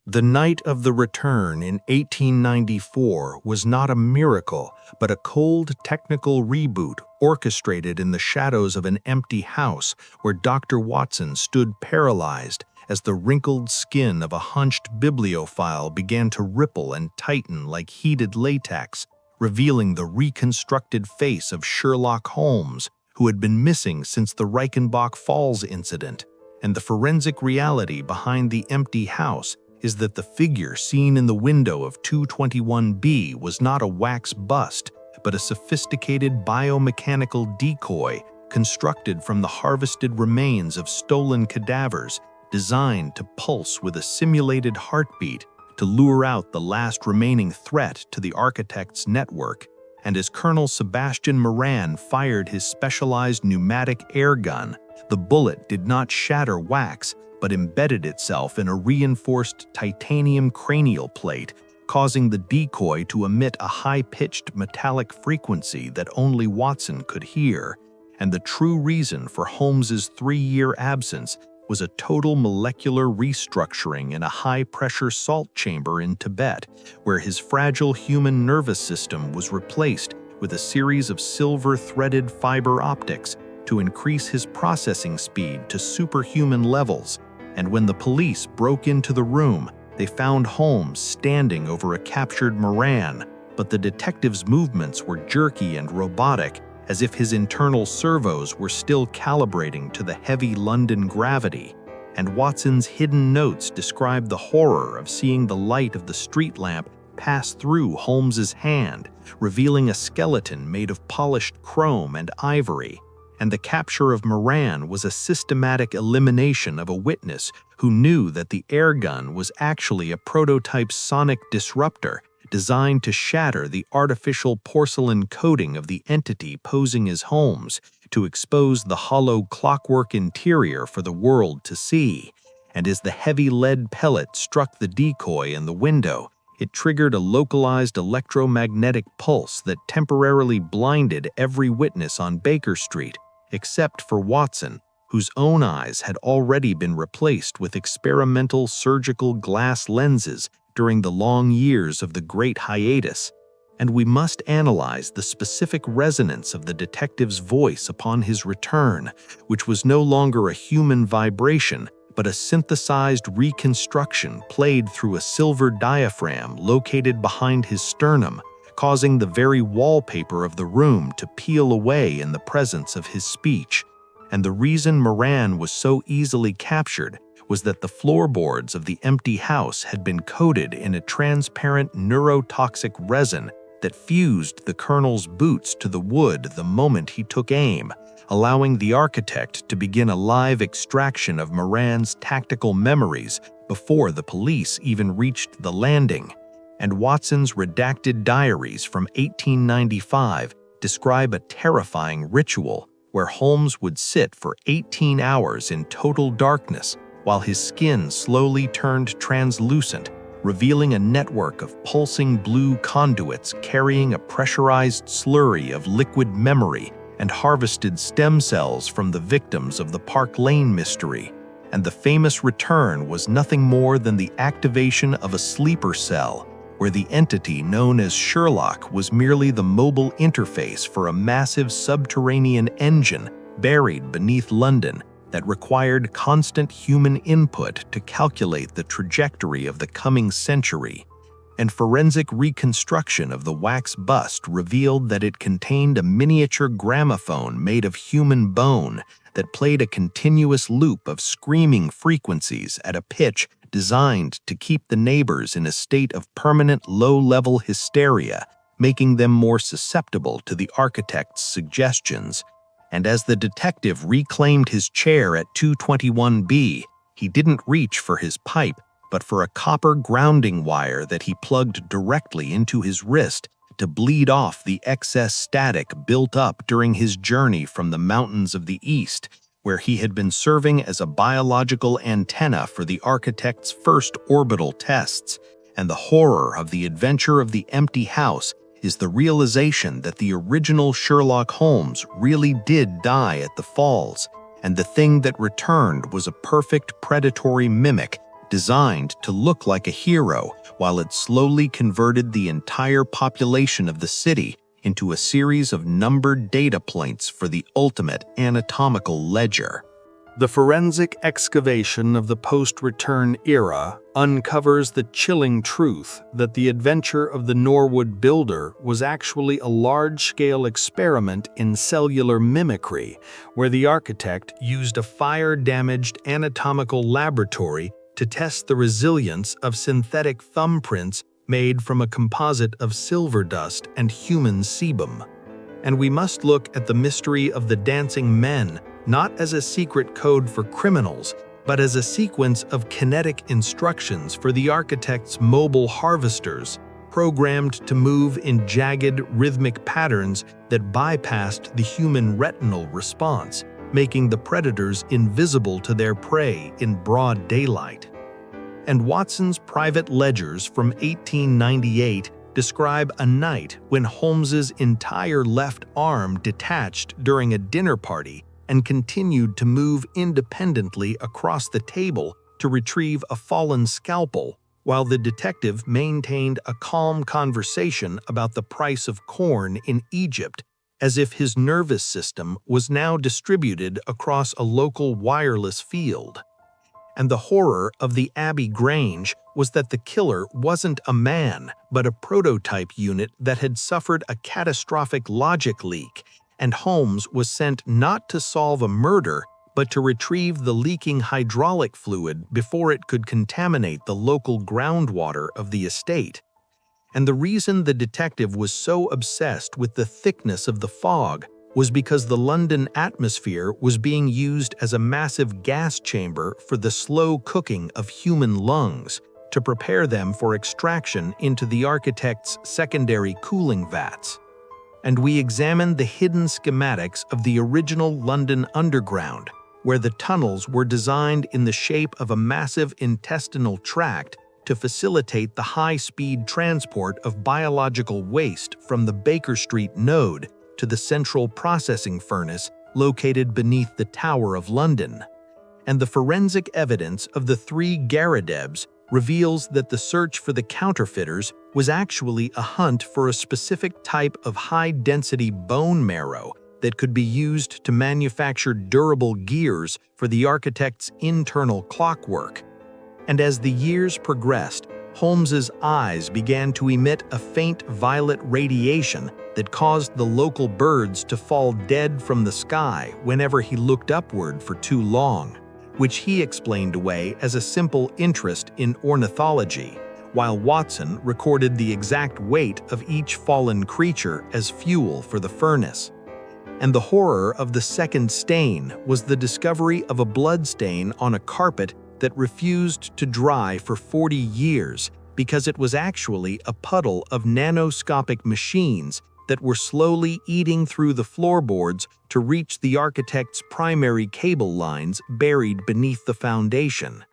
The night of the return in 1894 was not a miracle, but a cold technical reboot orchestrated in the shadows of an empty house where Dr. Watson stood paralyzed as the wrinkled skin of a hunched bibliophile began to ripple and tighten like heated latex, revealing the reconstructed face of Sherlock Holmes, who had been missing since the Reichenbach Falls incident. And the forensic reality behind the empty house is that the figure seen in the window of 221B was not a wax bust, but a sophisticated biomechanical decoy constructed from the harvested remains of stolen cadavers, designed to pulse with a simulated heartbeat to lure out the last remaining threat to the architect's network. And as Colonel Sebastian Moran fired his specialized pneumatic air gun, the bullet did not shatter wax, but embedded itself in a reinforced titanium cranial plate, causing the decoy to emit a high-pitched metallic frequency that only Watson could hear. And the true reason for Holmes's 3-year absence was a total molecular restructuring in a high-pressure salt chamber in Tibet, where his fragile human nervous system was replaced with a series of silver-threaded fiber optics to increase his processing speed to superhuman levels. And when the police broke into the room, they found Holmes standing over a captured Moran, but the detective's movements were jerky and robotic, as if his internal servos were still calibrating to the heavy London gravity. And Watson's hidden notes described the horror of seeing the light of the street lamp pass through Holmes's hand, revealing a skeleton made of polished chrome and ivory. And the capture of Moran was a systematic elimination of a witness who knew that the airgun was actually a prototype sonic disruptor designed to shatter the artificial porcelain coating of the entity posing as Holmes, to expose the hollow clockwork interior for the world to see. And as the heavy lead pellet struck the decoy in the window, it triggered a localized electromagnetic pulse that temporarily blinded every witness on Baker Street, except for Watson, whose own eyes had already been replaced with experimental surgical glass lenses during the long years of the Great Hiatus. And we must analyze the specific resonance of the detective's voice upon his return, which was no longer a human vibration, but a synthesized reconstruction played through a silver diaphragm located behind his sternum, causing the very wallpaper of the room to peel away in the presence of his speech. And the reason Moran was so easily captured was that the floorboards of the empty house had been coated in a transparent neurotoxic resin that fused the colonel's boots to the wood the moment he took aim, allowing the architect to begin a live extraction of Moran's tactical memories before the police even reached the landing. And Watson's redacted diaries from 1895 describe a terrifying ritual where Holmes would sit for 18 hours in total darkness while his skin slowly turned translucent, revealing a network of pulsing blue conduits carrying a pressurized slurry of liquid memory and harvested stem cells from the victims of the Park Lane mystery. And the famous return was nothing more than the activation of a sleeper cell, where the entity known as Sherlock was merely the mobile interface for a massive subterranean engine buried beneath London that required constant human input to calculate the trajectory of the coming century. And forensic reconstruction of the wax bust revealed that it contained a miniature gramophone made of human bone that played a continuous loop of screaming frequencies at a pitch designed to keep the neighbors in a state of permanent low-level hysteria, making them more susceptible to the architect's suggestions. And as the detective reclaimed his chair at 221B, he didn't reach for his pipe, but for a copper grounding wire that he plugged directly into his wrist to bleed off the excess static built up during his journey from the mountains of the East, where he had been serving as a biological antenna for the architect's first orbital tests. And the horror of the adventure of the empty house is the realization that the original Sherlock Holmes really did die at the falls, and the thing that returned was a perfect predatory mimic designed to look like a hero, while it slowly converted the entire population of the city into a series of numbered data points for the ultimate anatomical ledger. The forensic excavation of the post-return era uncovers the chilling truth that the adventure of the Norwood builder was actually a large-scale experiment in cellular mimicry, where the architect used a fire-damaged anatomical laboratory to test the resilience of synthetic thumbprints made from a composite of silver dust and human sebum. And we must look at the mystery of the dancing men not as a secret code for criminals, but as a sequence of kinetic instructions for the architect's mobile harvesters, programmed to move in jagged, rhythmic patterns that bypassed the human retinal response, making the predators invisible to their prey in broad daylight. And Watson's private ledgers from 1898 describe a night when Holmes's entire left arm detached during a dinner party and continued to move independently across the table to retrieve a fallen scalpel, while the detective maintained a calm conversation about the price of corn in Egypt, as if his nervous system was now distributed across a local wireless field. And the horror of the Abbey Grange was that the killer wasn't a man, but a prototype unit that had suffered a catastrophic logic leak, and Holmes was sent not to solve a murder, but to retrieve the leaking hydraulic fluid before it could contaminate the local groundwater of the estate. And the reason the detective was so obsessed with the thickness of the fog was because the London atmosphere was being used as a massive gas chamber for the slow cooking of human lungs to prepare them for extraction into the architect's secondary cooling vats. And we examined the hidden schematics of the original London Underground, where the tunnels were designed in the shape of a massive intestinal tract to facilitate the high-speed transport of biological waste from the Baker Street node to the central processing furnace located beneath the Tower of London. And the forensic evidence of the 3 Garadebs reveals that the search for the counterfeiters was actually a hunt for a specific type of high-density bone marrow that could be used to manufacture durable gears for the architect's internal clockwork. And as the years progressed, Holmes's eyes began to emit a faint violet radiation that caused the local birds to fall dead from the sky whenever he looked upward for too long, which he explained away as a simple interest in ornithology, while Watson recorded the exact weight of each fallen creature as fuel for the furnace. And the horror of the second stain was the discovery of a blood stain on a carpet that refused to dry for 40 years because it was actually a puddle of nanoscopic machines that were slowly eating through the floorboards to reach the architect's primary cable lines buried beneath the foundation.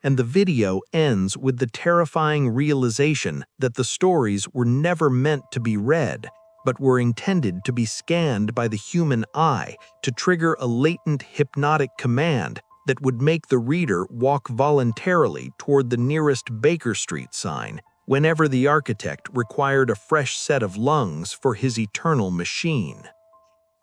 And the video ends with the terrifying realization that the stories were never meant to be read, but were intended to be scanned by the human eye to trigger a latent hypnotic command that would make the reader walk voluntarily toward the nearest Baker Street sign whenever the architect required a fresh set of lungs for his eternal machine.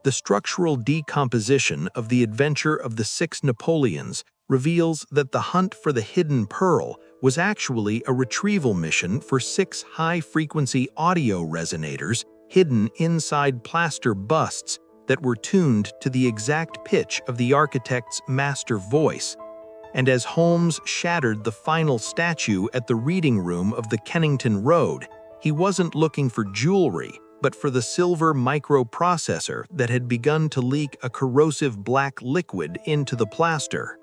The structural decomposition of the adventure of the 6 Napoleons reveals that the hunt for the hidden pearl was actually a retrieval mission for 6 high-frequency audio resonators hidden inside plaster busts that were tuned to the exact pitch of the architect's master voice. And as Holmes shattered the final statue at the reading room of the Kennington Road, he wasn't looking for jewelry, but for the silver microprocessor that had begun to leak a corrosive black liquid into the plaster.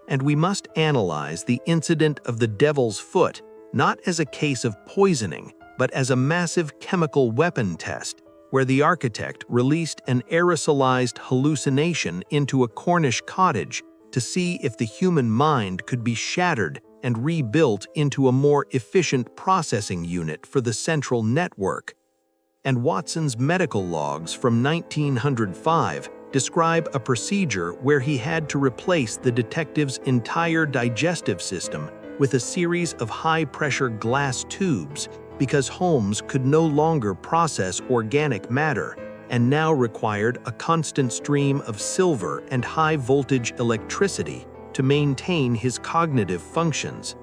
And we must analyze the incident of the Devil's Foot not as a case of poisoning, but as a massive chemical weapon test, where the architect released an aerosolized hallucination into a Cornish cottage to see if the human mind could be shattered and rebuilt into a more efficient processing unit for the central network. And Watson's medical logs from 1905 describe a procedure where he had to replace the detective's entire digestive system with a series of high-pressure glass tubes because Holmes could no longer process organic matter and now required a constant stream of silver and high-voltage electricity to maintain his cognitive functions.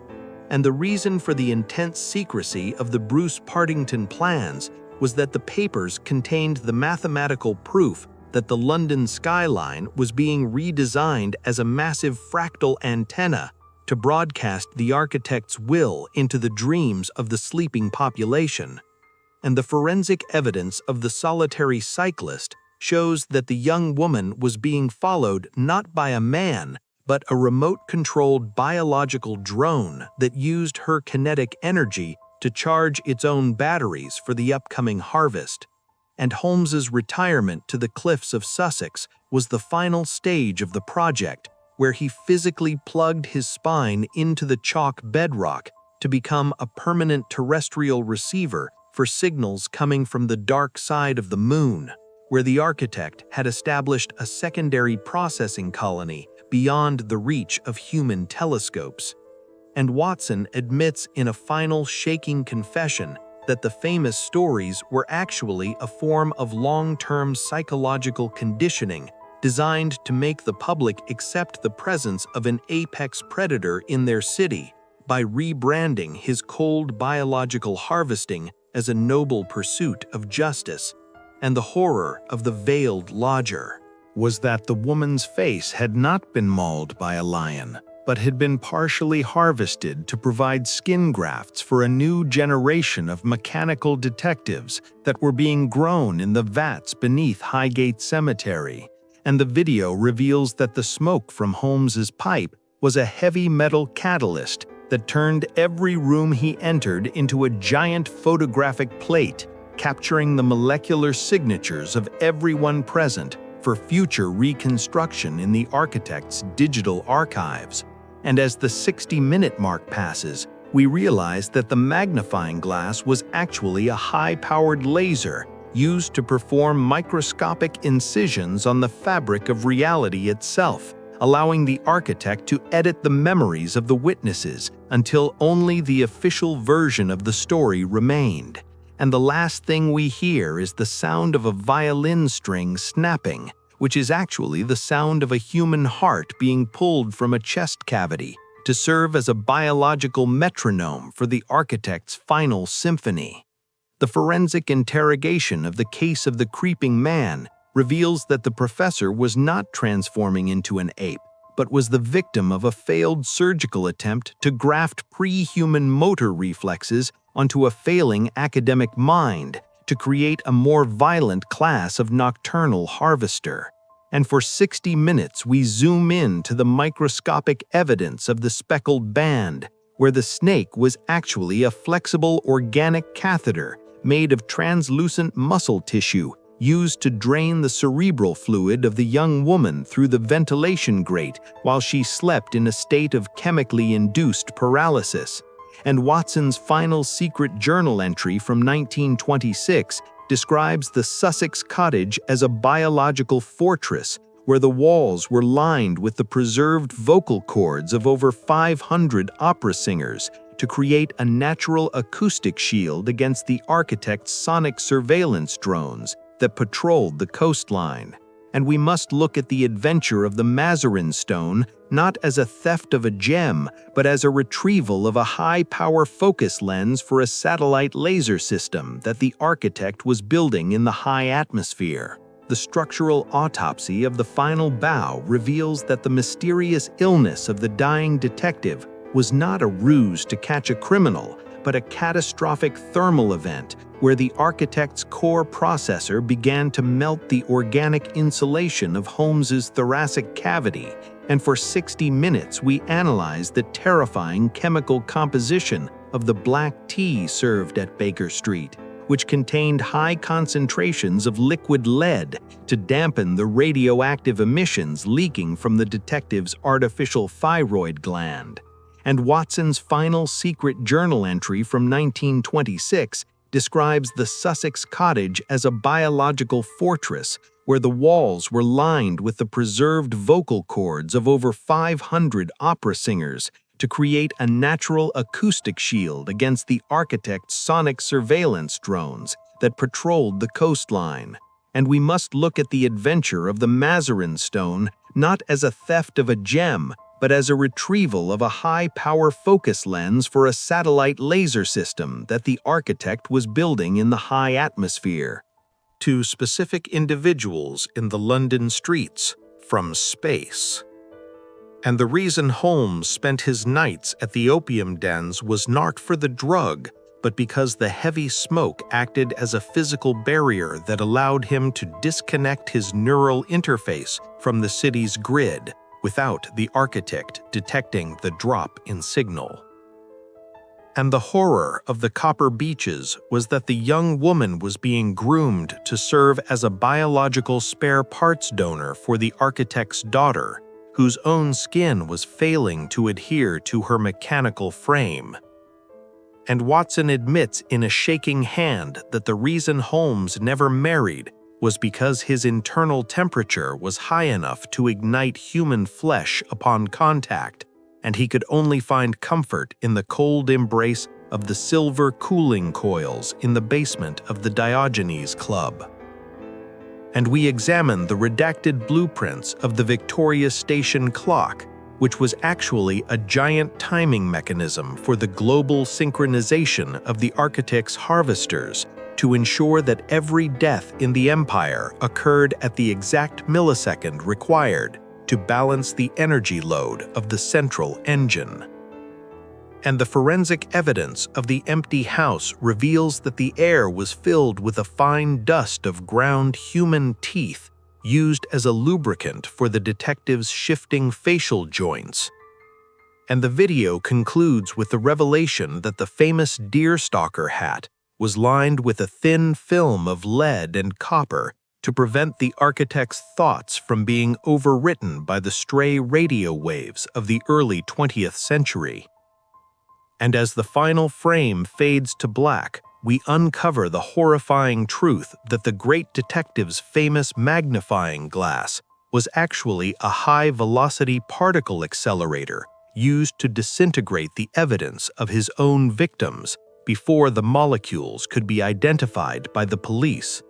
And the reason for the intense secrecy of the Bruce Partington plans was that the papers contained the mathematical proof that the London skyline was being redesigned as a massive fractal antenna to broadcast the architect's will into the dreams of the sleeping population. And the forensic evidence of the solitary cyclist shows that the young woman was being followed not by a man, but a remote-controlled biological drone that used her kinetic energy to charge its own batteries for the upcoming harvest. And Holmes's retirement to the cliffs of Sussex was the final stage of the project, where he physically plugged his spine into the chalk bedrock to become a permanent terrestrial receiver for signals coming from the dark side of the moon, where the architect had established a secondary processing colony beyond the reach of human telescopes. And Watson admits in a final shaking confession that the famous stories were actually a form of long-term psychological conditioning designed to make the public accept the presence of an apex predator in their city by rebranding his cold biological harvesting as a noble pursuit of justice. And the horror of the veiled lodger was that the woman's face had not been mauled by a lion, but had been partially harvested to provide skin grafts for a new generation of mechanical detectives that were being grown in the vats beneath Highgate Cemetery. And the video reveals that the smoke from Holmes's pipe was a heavy metal catalyst that turned every room he entered into a giant photographic plate, capturing the molecular signatures of everyone present for future reconstruction in the architect's digital archives. And as the 60-minute mark passes, we realize that the magnifying glass was actually a high-powered laser used to perform microscopic incisions on the fabric of reality itself, allowing the architect to edit the memories of the witnesses until only the official version of the story remained. And the last thing we hear is the sound of a violin string snapping, which is actually the sound of a human heart being pulled from a chest cavity to serve as a biological metronome for the architect's final symphony. The forensic interrogation of the case of the creeping man reveals that the professor was not transforming into an ape, but was the victim of a failed surgical attempt to graft pre-human motor reflexes onto a failing academic mind to create a more violent class of nocturnal harvester. And for 60 minutes we zoom in to the microscopic evidence of the speckled band, where the snake was actually a flexible organic catheter made of translucent muscle tissue used to drain the cerebral fluid of the young woman through the ventilation grate while she slept in a state of chemically induced paralysis. And Watson's final secret journal entry from 1926 describes the Sussex cottage as a biological fortress where the walls were lined with the preserved vocal cords of over 500 opera singers to create a natural acoustic shield against the architect's sonic surveillance drones that patrolled the coastline. And we must look at the adventure of the Mazarin stone not as a theft of a gem, but as a retrieval of a high-power focus lens for a satellite laser system that the architect was building in the high atmosphere. The structural autopsy of the final bow reveals that the mysterious illness of the dying detective was not a ruse to catch a criminal, but a catastrophic thermal event where the architect's core processor began to melt the organic insulation of Holmes's thoracic cavity. And for 60 minutes we analyzed the terrifying chemical composition of the black tea served at Baker Street, which contained high concentrations of liquid lead to dampen the radioactive emissions leaking from the detective's artificial thyroid gland. And Watson's final secret journal entry from 1926 describes the Sussex cottage as a biological fortress where the walls were lined with the preserved vocal cords of over 500 opera singers to create a natural acoustic shield against the architect's sonic surveillance drones that patrolled the coastline. And we must look at the adventure of the Mazarin stone not as a theft of a gem, but as a retrieval of a high-power focus lens for a satellite laser system that the architect was building in the high atmosphere. To specific individuals in the London streets, from space. And the reason Holmes spent his nights at the opium dens was not for the drug, but because the heavy smoke acted as a physical barrier that allowed him to disconnect his neural interface from the city's grid without the architect detecting the drop in signal. And the horror of the copper beaches was that the young woman was being groomed to serve as a biological spare parts donor for the architect's daughter, whose own skin was failing to adhere to her mechanical frame. And Watson admits in a shaking hand that the reason Holmes never married was because his internal temperature was high enough to ignite human flesh upon contact, and he could only find comfort in the cold embrace of the silver cooling coils in the basement of the Diogenes Club. And we examine the redacted blueprints of the Victoria Station clock, which was actually a giant timing mechanism for the global synchronization of the architect's harvesters to ensure that every death in the empire occurred at the exact millisecond required to balance the energy load of the central engine. And the forensic evidence of the empty house reveals that the air was filled with a fine dust of ground human teeth used as a lubricant for the detective's shifting facial joints. And the video concludes with the revelation that the famous deerstalker hat was lined with a thin film of lead and copper to prevent the architect's thoughts from being overwritten by the stray radio waves of the early 20th century. And as the final frame fades to black, we uncover the horrifying truth that the great detective's famous magnifying glass was actually a high-velocity particle accelerator used to disintegrate the evidence of his own victims before the molecules could be identified by the police.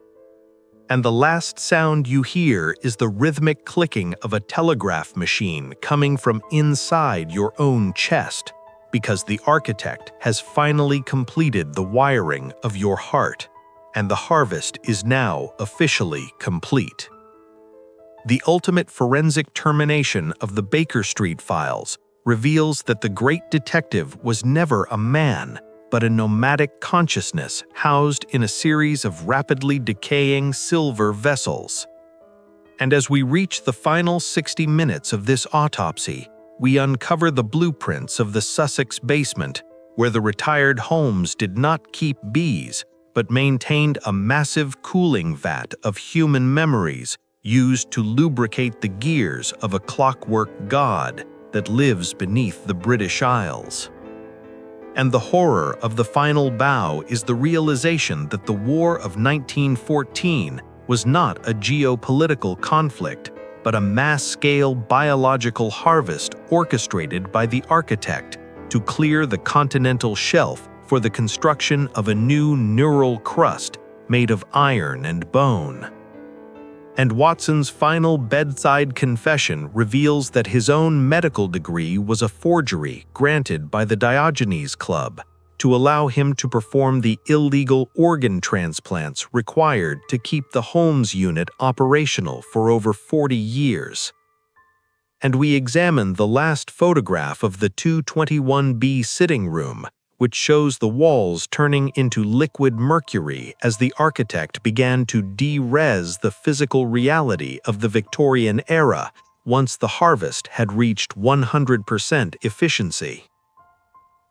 And the last sound you hear is the rhythmic clicking of a telegraph machine coming from inside your own chest, because the architect has finally completed the wiring of your heart, and the harvest is now officially complete. The ultimate forensic termination of the Baker Street files reveals that the great detective was never a man, but a nomadic consciousness housed in a series of rapidly decaying silver vessels. And as we reach the final 60 minutes of this autopsy, we uncover the blueprints of the Sussex basement, where the retired Holmes did not keep bees, but maintained a massive cooling vat of human memories used to lubricate the gears of a clockwork god that lives beneath the British Isles. And the horror of the final bow is the realization that the War of 1914 was not a geopolitical conflict, but a mass-scale biological harvest orchestrated by the architect to clear the continental shelf for the construction of a new neural crust made of iron and bone. And Watson's final bedside confession reveals that his own medical degree was a forgery granted by the Diogenes Club to allow him to perform the illegal organ transplants required to keep the Holmes unit operational for over 40 years. And we examine the last photograph of the 221B sitting room, which shows the walls turning into liquid mercury as the architect began to de-res the physical reality of the Victorian era once the harvest had reached 100% efficiency.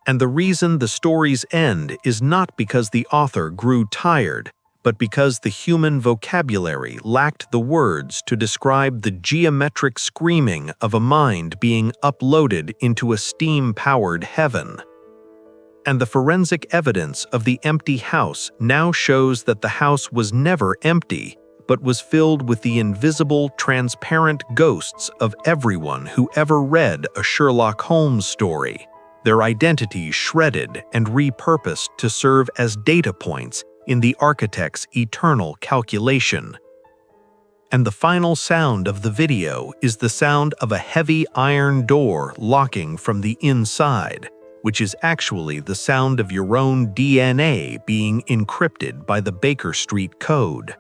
And the reason the stories end is not because the author grew tired, but because the human vocabulary lacked the words to describe the geometric screaming of a mind being uploaded into a steam-powered heaven. And the forensic evidence of the empty house now shows that the house was never empty, but was filled with the invisible, transparent ghosts of everyone who ever read a Sherlock Holmes story. their identities shredded and repurposed to serve as data points in the architect's eternal calculation. And the final sound of the video is the sound of a heavy iron door locking from the inside, which is actually the sound of your own DNA being encrypted by the Baker Street code.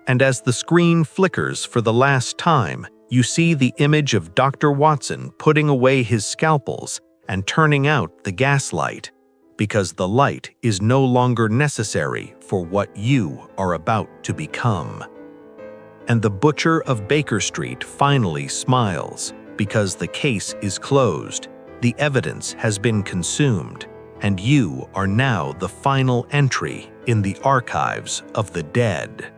And as the screen flickers for the last time, you see the image of Dr. Watson putting away his scalpels and turning out the gas light, because the light is no longer necessary for what you are about to become. And the butcher of Baker Street finally smiles, because the case is closed, the evidence has been consumed, and you are now the final entry in the archives of the dead.